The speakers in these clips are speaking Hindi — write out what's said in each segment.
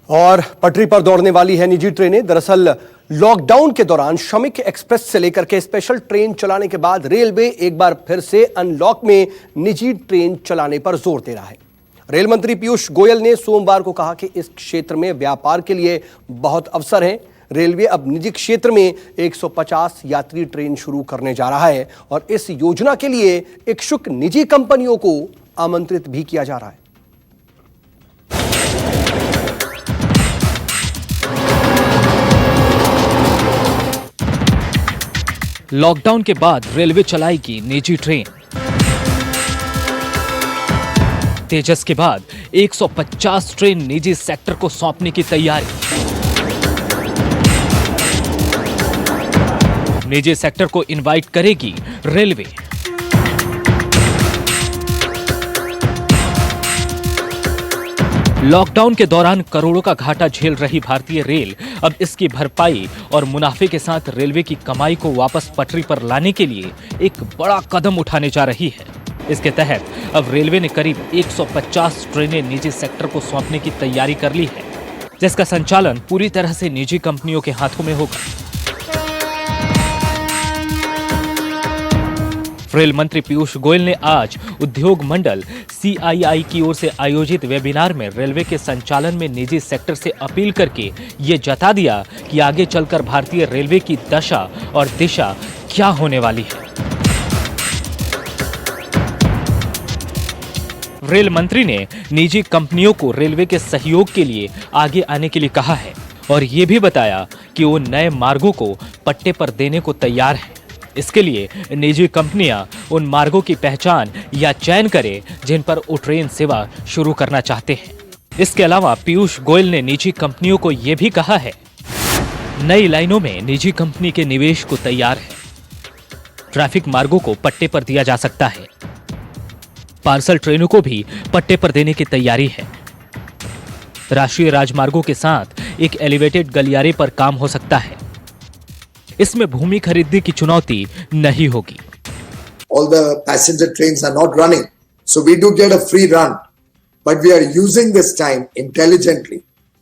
और पटरी पर दौड़ने वाली है निजी ट्रेनें। दरअसल लॉकडाउन के दौरान श्रमिक एक्सप्रेस से लेकर के स्पेशल ट्रेन चलाने के बाद रेलवे एक बार फिर से अनलॉक में निजी ट्रेन चलाने पर जोर दे रहा है। रेल मंत्री पीयूष गोयल ने सोमवार को कहा कि इस क्षेत्र में व्यापार के लिए बहुत अवसर हैं। रेलवे अब निजी क्षेत्र में 150 यात्री ट्रेन शुरू करने जा रहा है और इस योजना के लिए इच्छुक निजी कंपनियों को आमंत्रित भी किया जा रहा है। लॉकडाउन के बाद रेलवे चलाएगी निजी ट्रेन। तेजस के बाद 150 ट्रेन निजी सेक्टर को सौंपने की तैयारी। निजी सेक्टर को इनवाइट करेगी रेलवे। लॉकडाउन के दौरान करोड़ों का घाटा झेल रही भारतीय रेल अब इसकी भरपाई और मुनाफे के साथ रेलवे की कमाई को वापस पटरी पर लाने के लिए एक बड़ा कदम उठाने जा रही है। इसके तहत अब रेलवे ने करीब 150 ट्रेनें निजी सेक्टर को सौंपने की तैयारी कर ली है, जिसका संचालन पूरी तरह से निजी कंपनियों के हाथों में होगा। रेल मंत्री पीयूष गोयल ने आज उद्योग मंडल CII की ओर से आयोजित वेबिनार में रेलवे के संचालन में निजी सेक्टर से अपील करके ये जता दिया कि आगे चलकर भारतीय रेलवे की दशा और दिशा क्या होने वाली है। रेल मंत्री ने निजी कंपनियों को रेलवे के सहयोग के लिए आगे आने के लिए कहा है और ये भी बताया कि वो नए मार्गों को पट्टे पर देने को तैयार है। इसके लिए निजी कंपनियां उन मार्गों की पहचान या चयन करें जिन पर वो ट्रेन सेवा शुरू करना चाहते हैं। इसके अलावा पीयूष गोयल ने निजी कंपनियों को यह भी कहा है, नई लाइनों में निजी कंपनी के निवेश को तैयार है। ट्रैफिक मार्गों को पट्टे पर दिया जा सकता है। पार्सल ट्रेनों को भी पट्टे पर देने की तैयारी है। राष्ट्रीय राजमार्गों के साथ एक एलिवेटेड गलियारे पर काम हो सकता है। इसमें भूमि खरीदने की चुनौती नहीं होगी। All the passenger trains are not running, so we do get a free run, but we are using this time intelligently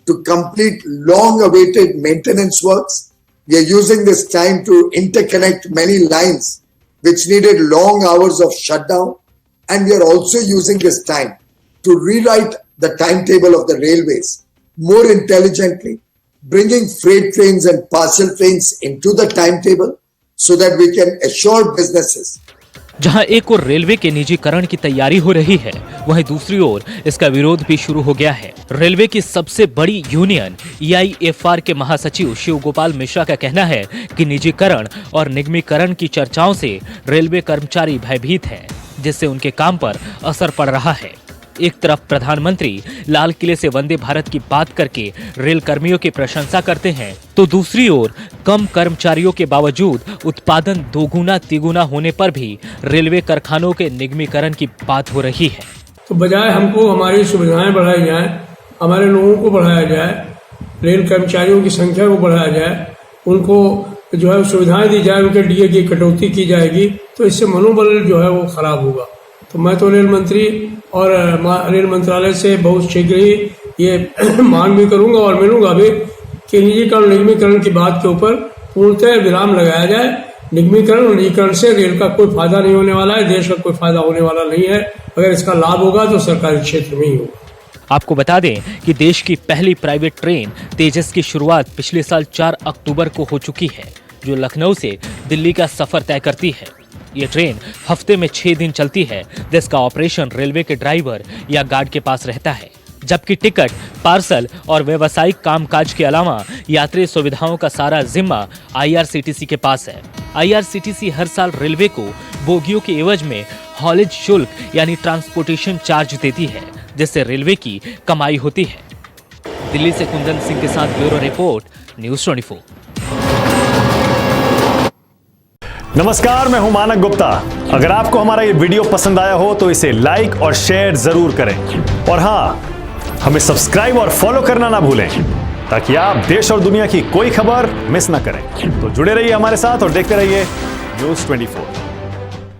to complete long-awaited maintenance works. We are using this time to interconnect many lines which needed long hours of shutdown, and we are also using this time to rewrite the timetable of the railways more intelligently, bringing freight trains and parcel trains into the timetable so that we can assure businesses. जहां एक ओर रेलवे के निजीकरण की तैयारी हो रही है, वहीं दूसरी ओर इसका विरोध भी शुरू हो गया है। रेलवे की सबसे बड़ी यूनियन EIFR के महासचिव शिव गोपाल मिश्रा का कहना है कि निजीकरण और निगमीकरण की चर्चाओं से रेलवे कर्मचारी भयभीत हैं, जिससे उनके काम पर असर पड़ रहा है। एक तरफ प्रधानमंत्री लाल किले से वंदे भारत की बात करके रेल कर्मियों की प्रशंसा करते हैं, तो दूसरी ओर कम कर्मचारियों के बावजूद उत्पादन दोगुना तिगुना होने पर भी रेलवे कारखानों के निगमीकरण की बात हो रही है। तो बजाय हमको हमारी सुविधाएं बढ़ाई जाए, हमारे लोगों को बढ़ाया जाए, रेल कर्मचारियों की संख्या को बढ़ाया जाए, उनको जो है सुविधाएं दी जाए, उनके DA की कटौती की जाएगी, तो इससे मनोबल जो है वो खराब होगा। तो मैं तो रेल मंत्री और रेल मंत्रालय से बहुत शीघ्र ही ये मांग भी करूंगा और मिलूंगा भी कि निजीकरण निगमीकरण की बात के ऊपर पूर्णतः विराम लगाया जाए। निगमीकरण और निजीकरण से रेल का कोई फायदा नहीं होने वाला है, देश का कोई फायदा होने वाला नहीं है। अगर इसका लाभ होगा तो सरकारी क्षेत्र में ही होगा। आपको बता दें कि देश की पहली प्राइवेट ट्रेन तेजस की शुरुआत पिछले साल 4 अक्टूबर को हो चुकी है, जो लखनऊ से दिल्ली का सफर तय करती है। ये ट्रेन हफ्ते में 6 दिन चलती है, जिसका ऑपरेशन रेलवे के ड्राइवर या गार्ड के पास रहता है, जबकि टिकट, पार्सल और व्यावसायिक कामकाज के अलावा यात्री सुविधाओं का सारा जिम्मा IRCTC के पास है। IRCTC हर साल रेलवे को बोगियों के एवज में हॉलेज शुल्क यानी ट्रांसपोर्टेशन चार्ज देती है, जिससे रेलवे की कमाई होती है। दिल्ली से कुंदन सिंह के साथ ब्यूरो रिपोर्ट, न्यूज़ 24। नमस्कार, मैं हूं मानक गुप्ता। अगर आपको हमारा ये वीडियो पसंद आया हो तो इसे लाइक और शेयर जरूर करें और हां, हमें सब्सक्राइब और फॉलो करना ना भूलें ताकि आप देश और दुनिया की कोई खबर मिस ना करें। तो जुड़े रहिए हमारे साथ और देखते रहिए न्यूज़ 24।